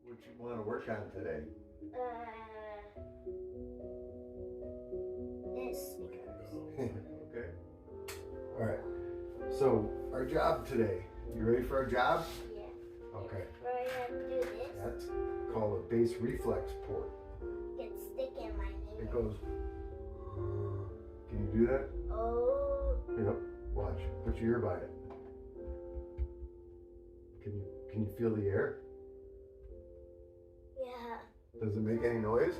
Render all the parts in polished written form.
what you want to work on today? This speakers. Okay. All right. So our job today. You ready for our job? Yeah. Okay. Right, I have to do this. That's called a bass reflex port. Get stick in my hand. It goes. Can you do that? Oh. Yep. Watch. Put your ear by it. Can you feel the air? Yeah. Does it make any noise?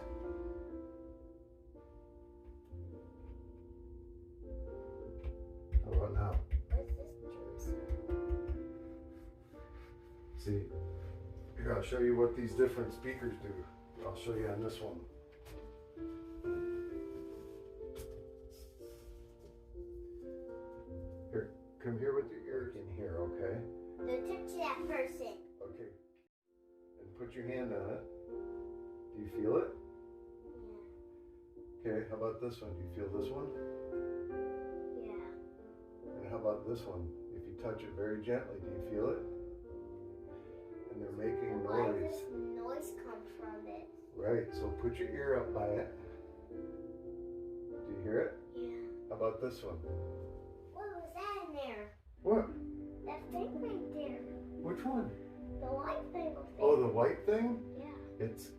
How about now? What's this juice? See, here I'll show you what these different speakers do. I'll show you on this one. Here, come here with your ear in here, okay? Don't touch that person. Okay. And put your hand on it. Do you feel it? Yeah. Okay, how about this one? Do you feel this one? Yeah. And how about this one? If you touch it very gently, do you feel it? And they're making Why noise. does noise come from it? Right, so put your ear up by it. Do you hear it? Yeah. How about this one? What was that in there? What? That thing right there. Which one? The white thing. Oh, the white thing? Yeah. It's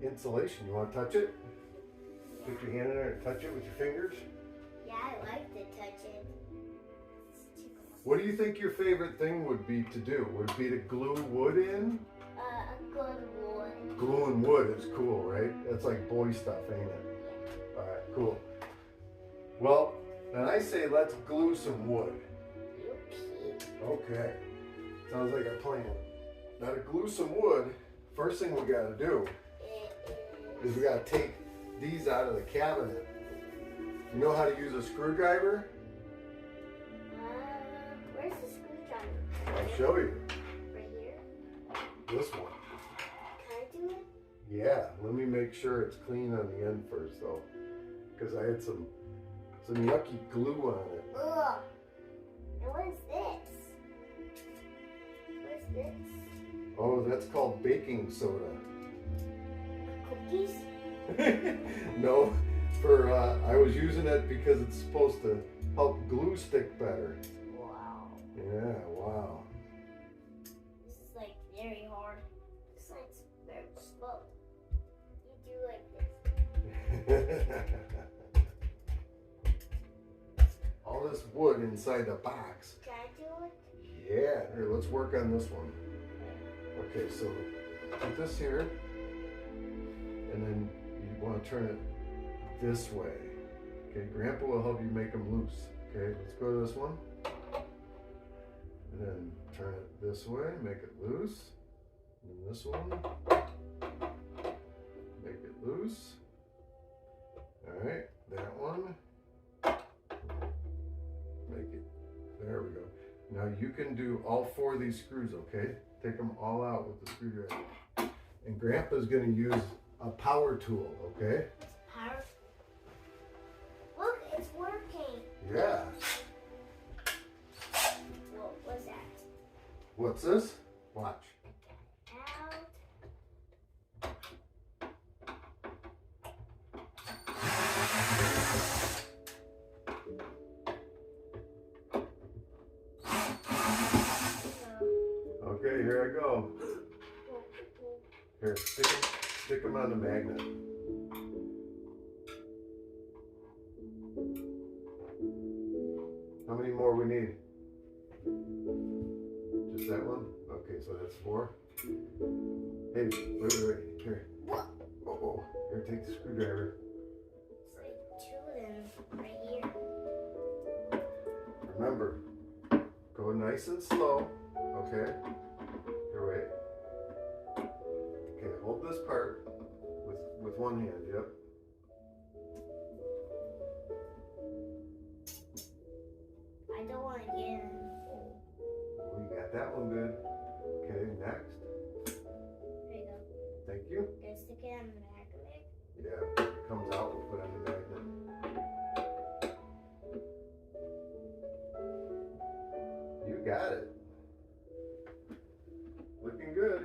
insulation. You want to touch it? Put your hand in there and touch it with your fingers. Yeah, I like to touch it. What do you think your favorite thing would be to do? Would it be to glue wood in? A good wood. Gluing wood is cool, right? That's like boy stuff, ain't it? All right, cool. Well, then I say let's glue some wood. Okay. Sounds like a plan. Now to glue some wood, first thing we gotta do is we gotta take these out of the cabinet. You know how to use a screwdriver? Where's the screwdriver? I'll show you. Right here? This one. Can I do it? Yeah, let me make sure it's clean on the end first though. Because I had some yucky glue on it. Ugh. And what is this? What's this? Oh, that's called baking soda. Cookies? No, I was using it because it's supposed to help glue stick better. Wow. Yeah, wow. This is like very hard. This side's very slow. You do like this. All this wood inside the box. Can I do it? Yeah, here, let's work on this one. Okay, so put this here, and then you want to turn it this way. Okay, Grandpa will help you make them loose. Okay, let's go to this one. And then turn it this way, make it loose. And then this one, make it loose. All right, that one. Make it, there we go. Now you can do all 4 of these screws, okay? Take them all out with the screwdriver. And Grandpa's gonna use a power tool, okay? Power. Look, it's working. Yeah. Whoa, what's that? What's this? Watch. Out. Okay, here I go. Here, stick them on the magnet. How many more we need? Just that one? Okay, so that's 4. Hey, wait. Here. Oh. Here, take the screwdriver. It's like 2 of them right here. Remember, go nice and slow, okay? Here, wait. Okay, hold this part with one hand, yep. I don't want to get in. Well, you got that one good. Okay, next. There you go. Thank you. Gonna stick it on the magnet. Yeah, it comes out, we'll put it on the magnet. You got it. Looking good.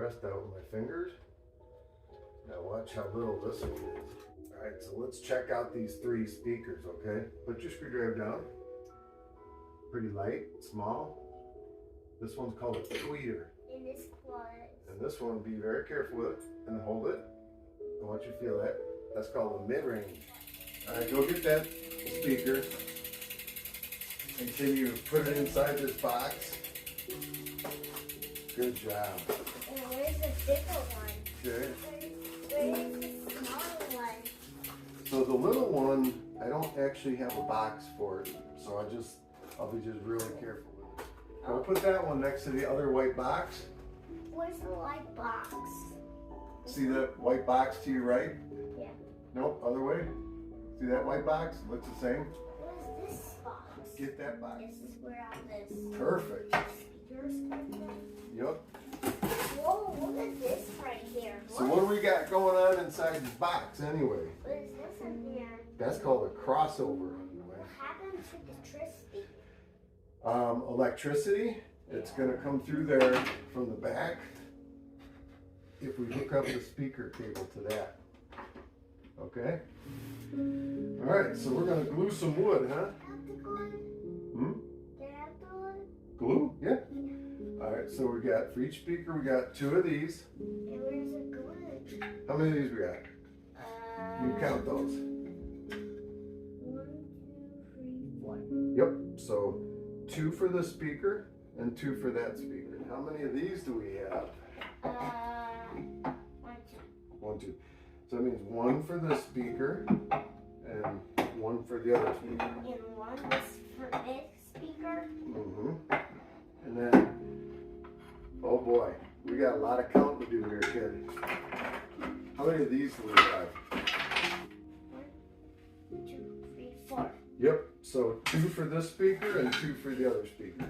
rest out with my fingers. Now watch how little this one is. All right, so let's check out these 3 speakers, okay? Put your screwdriver down. Pretty light, small. This one's called a tweeter. And this was. And this one, be very careful with and hold it. I want you to feel that. That's called a mid-range. All right, go get that speaker. Continue to put it inside this box. Good job. And where's the bigger one? Okay. Where's the smaller one? So the little one, I don't actually have a box for it, so I'll be just really careful with it. Go put that one next to the other white box. Where's the white box? See that white box to your right? Yeah. Nope, other way. See that white box? It looks the same. What is this box? Get that box. This is where all this Perfect. speakers come from. Yep. Whoa, look at this right here. So what do we got going on inside this box anyway? What is this in here? That's called a crossover. What happened to the electricity? Electricity, it's going to come through there from the back if we hook up the speaker cable to that. Okay? All right, so we're going to glue some wood, huh? Have the glue? Hmm? They have the glue? Glue? Yeah. All right, so we got, for each speaker, we got 2 of these. And where's the glue? How many of these we got? You count those. 1, 2, 3, 4. Yep, so 2 for the speaker and 2 for that speaker. How many of these do we have? 1, 2. 1, 2. So that means 1 for the speaker and 1 for the other speaker. And 1 is for this speaker. Mm-hmm. And then, oh boy, we got a lot of counting to do here, kid. How many of these do we have? 1, 2, 3, 4. Yep, so 2 for this speaker and 2 for the other speaker.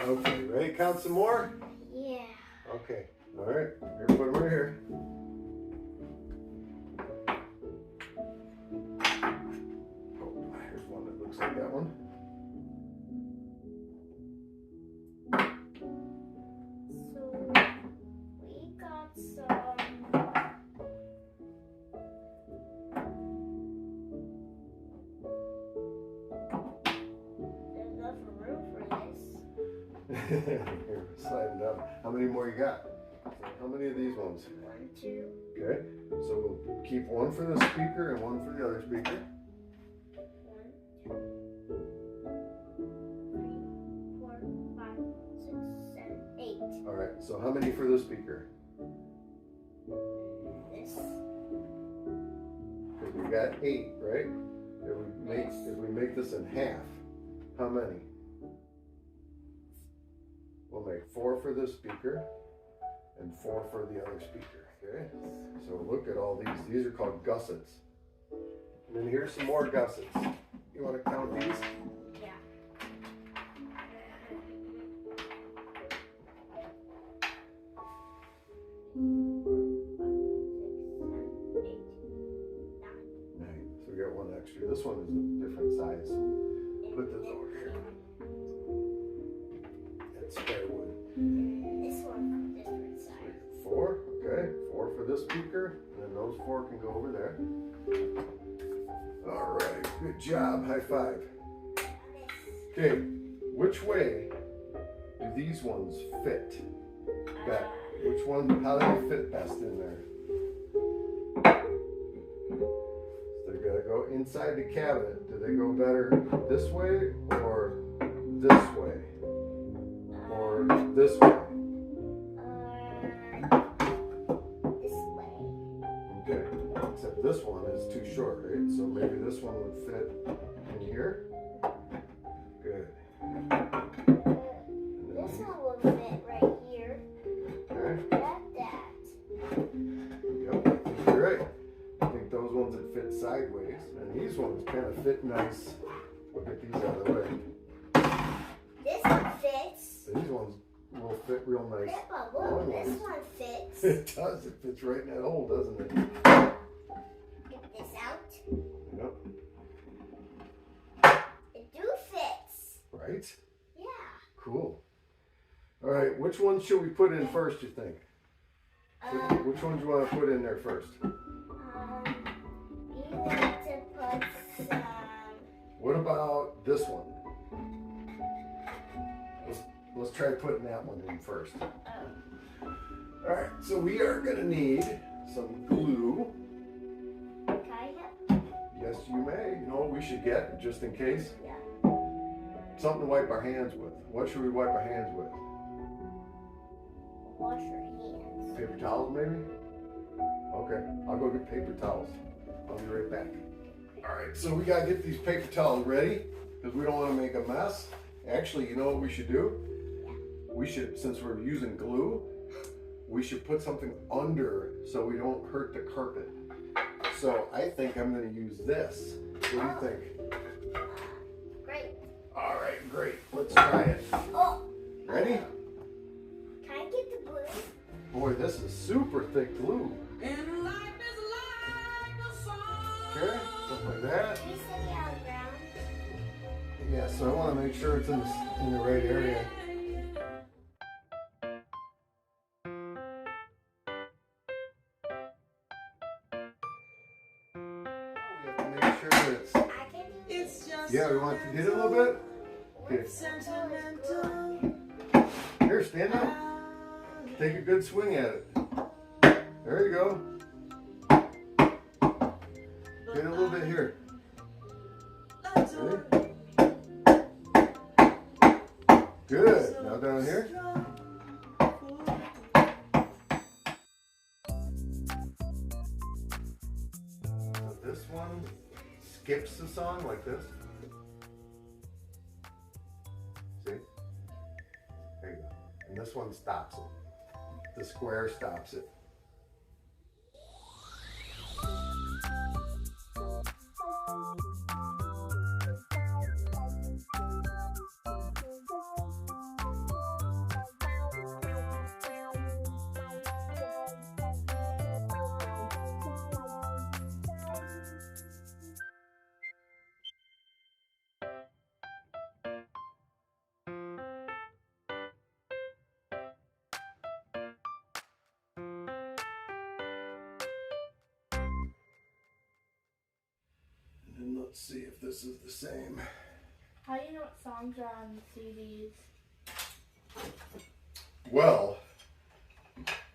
Okay, ready to count some more? Yeah. Okay, all right, here, put them right here. Oh, here's one that looks like that one. So we got some. There's enough room for this. Here, slide it down. How many more you got? How many of these ones? 1, 2. Okay, so we'll keep 1 for the speaker and 1 for the other speaker. 1, 2, 3, 4, 5, 6, 7, 8. All right, so how many for the speaker? This. Because we got 8, right? If we make this in half, how many? We'll make 4 for the speaker and 4 for the other speaker, okay? So look at all these. These are called gussets. And then here's some more gussets. You want to count these? Yeah. 9. So we got 1 extra. This one is a different size, so put this over here. That's spare wood. This one different size. 4, okay. 4 for this speaker, and then those 4 can go over there. All right, good job. High five. Okay, which way do these ones fit? Which one, how do they fit best in there? They're gonna go inside the cabinet. Do they go better this way or this way? Or this way? This way. Okay, except this one is too short, right? So maybe this one would fit in here. Good. This one will fit right here. Okay. Got that. Yep, I think you're right. I think those ones that fit sideways, and these ones kind of fit nice. We'll get these out of the way. This one fits. These ones will fit real nice. Grandpa, look, this one fits. It does. It fits right in that hole, doesn't it? Get this out. Yep. It do fits. Right? Yeah. Cool. All right, which one should we put in first, you think? Which one do you want to put in there first? You need to put some... What about this one? Let's try putting that one in first. Oh. All right, so we are gonna need some glue. Can I have? Yes, you may. You know what we should get, just in case? Yeah. Something to wipe our hands with. What should we wipe our hands with? Wash your hands. Paper towels, maybe? Okay, I'll go get paper towels. I'll be right back. All right, so we gotta get these paper towels ready because we don't want to make a mess. Actually, you know what we should do? We should, since we're using glue, we should put something under so we don't hurt the carpet. So I think I'm going to use this. What do you think? Great. All right, great. Let's try it. Oh. Ready? Can I get the glue? Boy, this is super thick glue. And life is like a song. Okay, something like that. Can you set it on the ground? Yeah, so I want to make sure it's in the right area. We have to make sure that it's... I can do It's just Yeah, we want to hit it a little bit? Okay. sentimental. Here, stand up. Take a good swing at it. There you go. Hit it a little bit here. Ready? Good. Now down here. So this one skips the song like this. See? There you go. And this one stops it. The square stops it. And let's see if this is the same. How do you know what songs are on CDs? Well,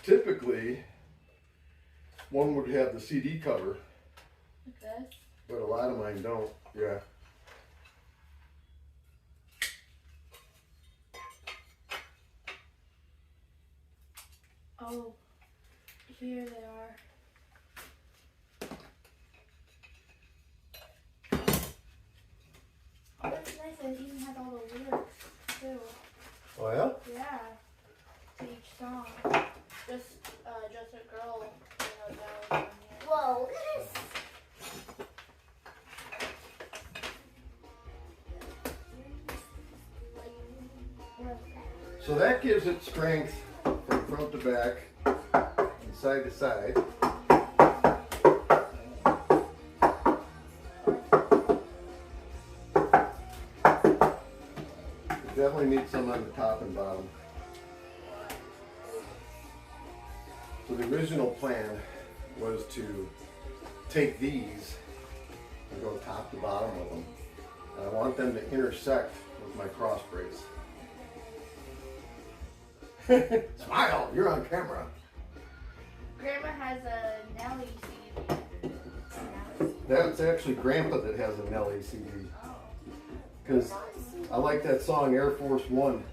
typically one would have the CD cover, Like this? but a lot of mine don't. Yeah. Oh, here they are. Oh, that's nice. It even has all the lyrics too. Oh yeah? Yeah. To each song. Just a girl, you know, down here. Whoa, look at this. So that gives it strength from front to back and side to side. You definitely need some on the top and bottom. So the original plan was to take these and go top to bottom with them. And I want them to intersect with my cross brace. Smile, you're on camera. Grandma has a Nelly CD. That's actually Grandpa that has a Nelly CD. Because I like that song, Air Force One.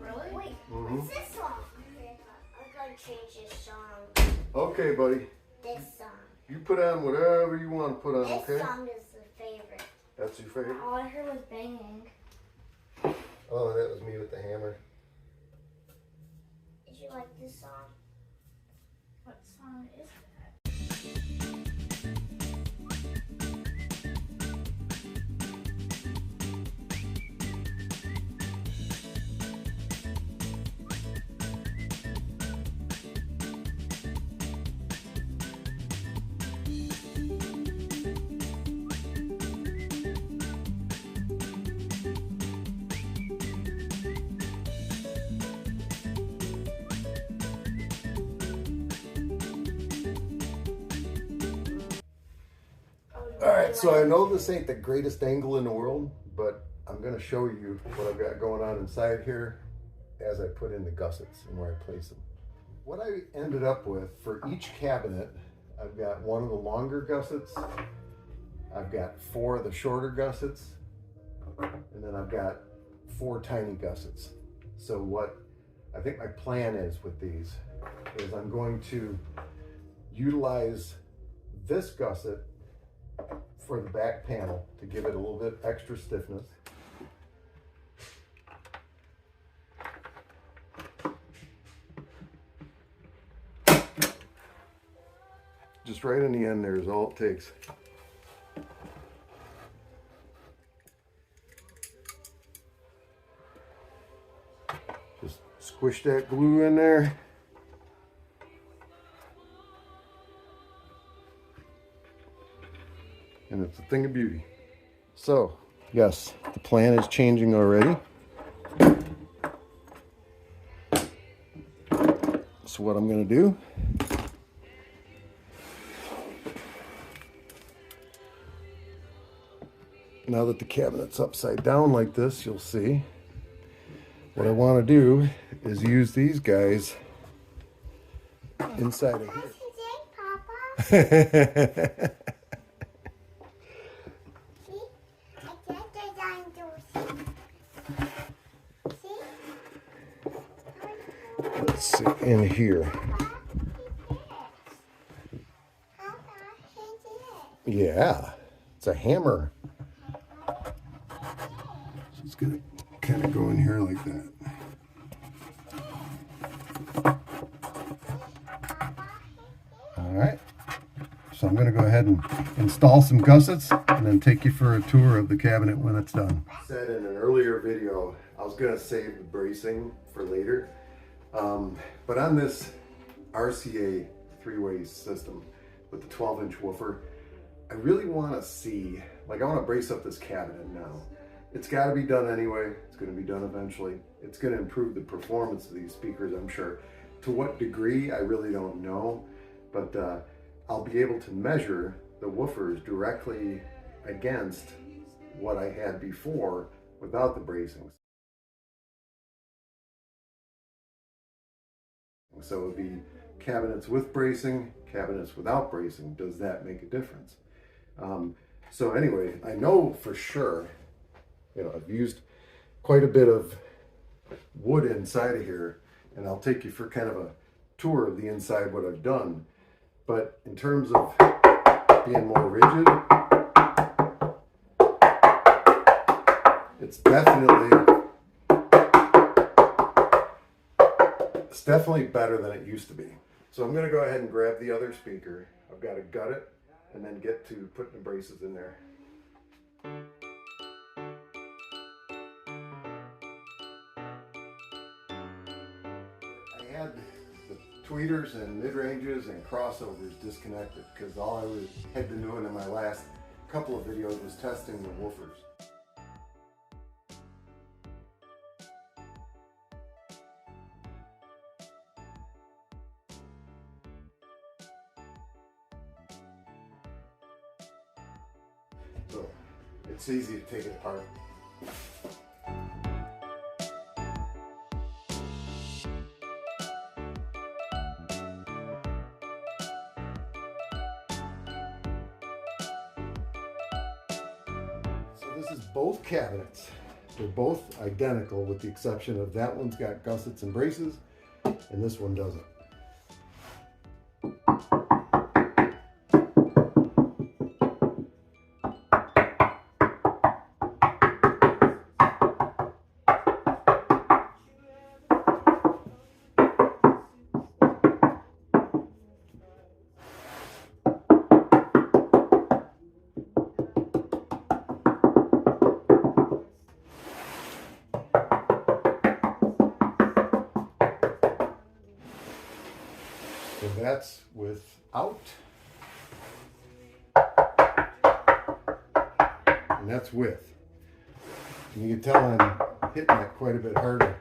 Really? Wait, Mhm. what's this song? I'm gonna change this song. Okay, buddy. This song. You put on whatever you want to put on, This okay? song is the favorite. That's your favorite? All I heard was banging. Oh, that was me with the hammer. Did you like this song? What song is that? All right, so I know this ain't the greatest angle in the world, but I'm gonna show you what I've got going on inside here as I put in the gussets and where I place them. What I ended up with for each cabinet, I've got one of the longer gussets, I've got 4 of the shorter gussets, and then I've got 4 tiny gussets. So what I think my plan is with these is I'm going to utilize this gusset for the back panel to give it a little bit extra stiffness. Just right in the end there is all it takes. Just squish that glue in there. And it's a thing of beauty. So, yes, the plan is changing already. So what I'm going to do, now that the cabinet's upside down like this, you'll see, what I want to do is use these guys inside of here. Let's see, in here. Yeah, it's a hammer. So it's gonna kind of go in here like that. All right. So I'm gonna go ahead and install some gussets and then take you for a tour of the cabinet when it's done. I said in an earlier video, I was gonna save the bracing for later. But on this RCA 3-way system with the 12-inch woofer, I really want to see, like I want to brace up this cabinet now. It's got to be done anyway. It's going to be done eventually. It's going to improve the performance of these speakers, I'm sure. To what degree, I really don't know. But I'll be able to measure the woofers directly against what I had before without the bracings. So it would be cabinets with bracing, cabinets without bracing. Does that make a difference? So anyway, I know for sure, you know, I've used quite a bit of wood inside of here, and I'll take you for kind of a tour of the inside, what I've done. But in terms of being more rigid, it's definitely better than it used to be. So I'm going to go ahead and grab the other speaker. I've got to gut it and then get to putting the braces in there. I had the tweeters and mid-ranges and crossovers disconnected because all I had been doing in my last couple of videos was testing the woofers. So it's easy to take it apart. So this is both cabinets. They're both identical with the exception of that one's got gussets and braces and this one doesn't. So that's without, and that's with. And you can tell I'm hitting that quite a bit harder.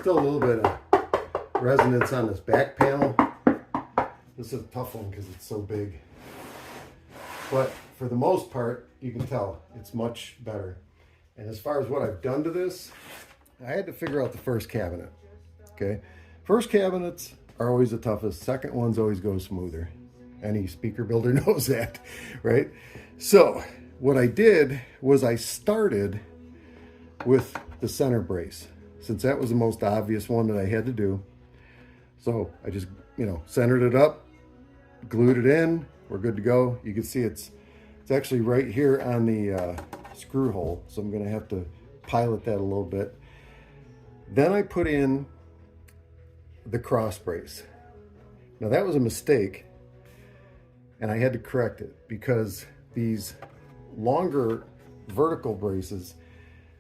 still a little bit of resonance on this back panel. This is a tough one because it's so big. But for the most part, you can tell it's much better. And as far as what I've done to this, I had to figure out the first cabinet. Okay, first cabinets are always the toughest. Second ones always go smoother. Any speaker builder knows that, right? So what I did was I started with the center brace, since that was the most obvious one that I had to do. So I just, centered it up, glued it in, we're good to go. You can see it's actually right here on the screw hole, so I'm gonna have to pilot that a little bit. Then I put in the cross brace. Now that was a mistake, and I had to correct it because these longer vertical braces,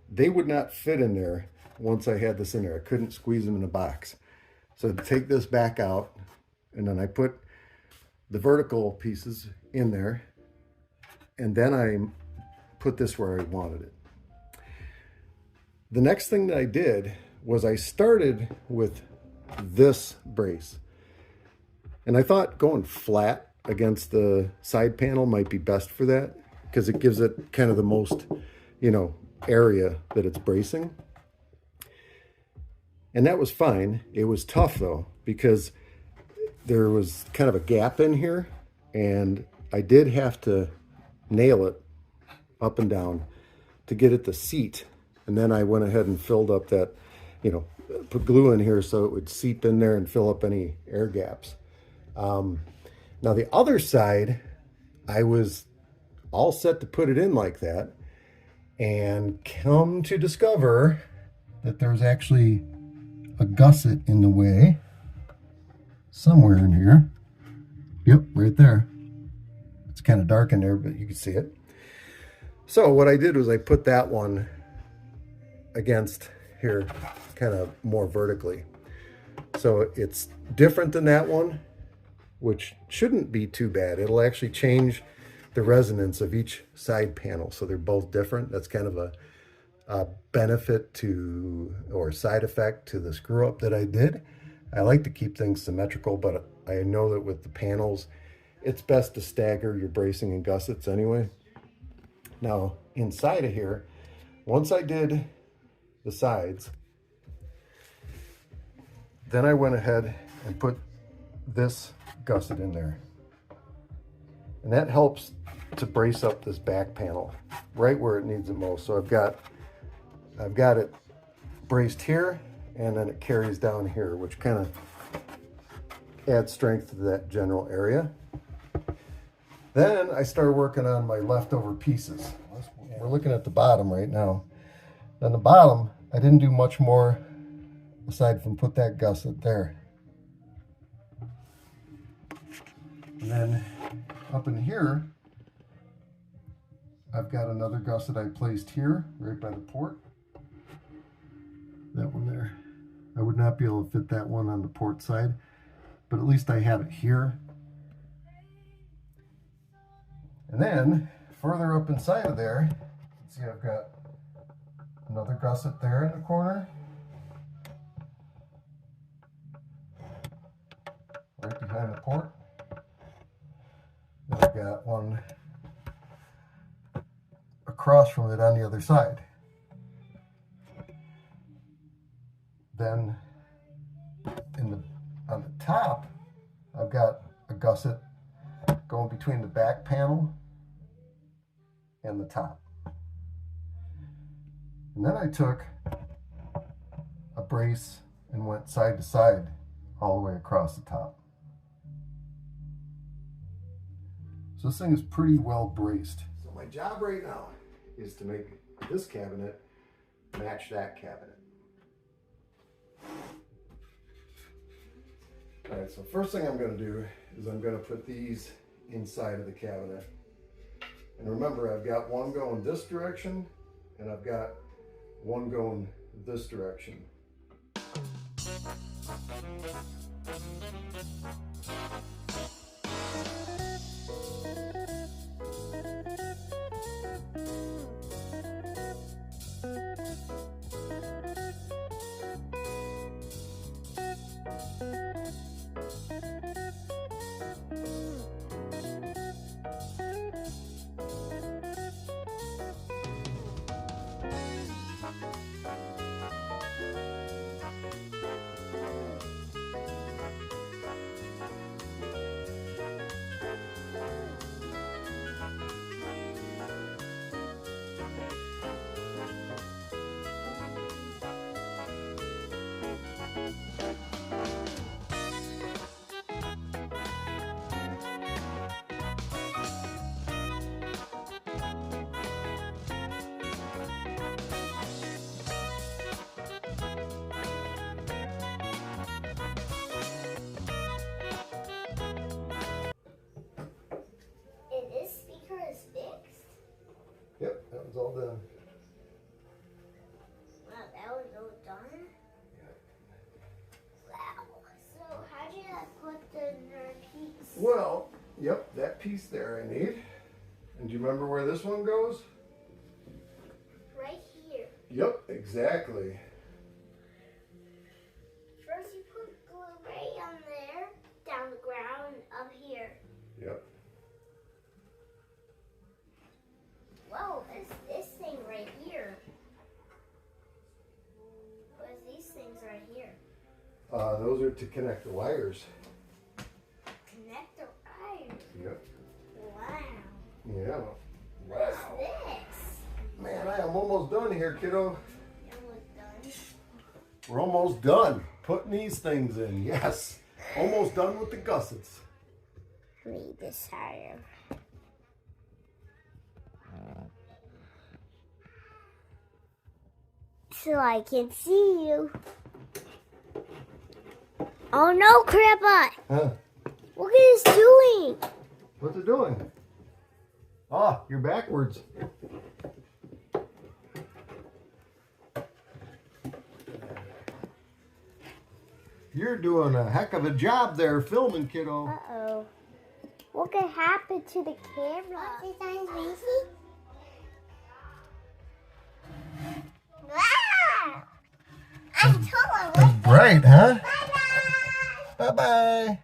they would not fit in there once I had this in there. I couldn't squeeze them in a box. So to take this back out, and then I put the vertical pieces in there, and then I put this where I wanted it. The next thing that I did was I started with this brace. And I thought going flat against the side panel might be best for that, because it gives it kind of the most, area that it's bracing. And that was fine. It was tough though, because there was kind of a gap in here, and I did have to nail it up and down to get it to seat. And then I went ahead and filled up that, put glue in here so it would seep in there and fill up any air gaps. Now the other side, I was all set to put it in like that, and come to discover that there's actually a gusset in the way somewhere in here. Yep, right there. It's kind of dark in there, but you can see it. So what I did was I put that one against here, kind of more vertically. So it's different than that one, which shouldn't be too bad. It'll actually change the resonance of each side panel, so they're both different. That's kind of a benefit to, or side effect to, the screw up that I did. I like to keep things symmetrical, but I know that with the panels, it's best to stagger your bracing and gussets anyway. Now, inside of here, once I did the sides, then I went ahead and put this gusset in there. And that helps to brace up this back panel right where it needs it most. So I've got it braced here, and then it carries down here, which kind of adds strength to that general area. Then I started working on my leftover pieces. We're looking at the bottom right now. On the bottom, I didn't do much more aside from put that gusset there. And then up in here, I've got another gusset I placed here, right by the port. That one there. I would not be able to fit that one on the port side, but at least I have it here. And then further up inside of there, see, I've got another gusset there in the corner, right behind the port. Then I've got one across from it on the other side. Then on the top, I've got a gusset going between the back panel and the top. And then I took a brace and went side to side all the way across the top. So this thing is pretty well braced. So my job right now is to make this cabinet match that cabinet. All right, so first thing I'm going to do is I'm going to put these inside of the cabinet. And remember, I've got one going this direction, and I've got one going this direction. Yep, that was all done. Wow, that was all done? Wow. So how do you put the nerd piece? Well, yep, that piece there I need. And do you remember where this one goes? Right here. Yep, exactly. First you put glue right on there, down the ground, up here. Yep. Whoa, it's this thing right here. What is these things right here? Those are to connect the wires. Connect the wires. Yep. Wow. Yeah. What's this? Man, I am almost done here, kiddo. You're almost done. We're almost done putting these things in. Yes. Almost done with the gussets. Read this higher. So I can see you. Oh no, Grandpa! Huh? What is this doing? What's it doing? Ah, you're backwards. You're doing a heck of a job there filming, kiddo. Uh-oh. What could happen to the camera? Is that crazy? Wow! I told him. Right, huh? Bye-bye! Bye-bye.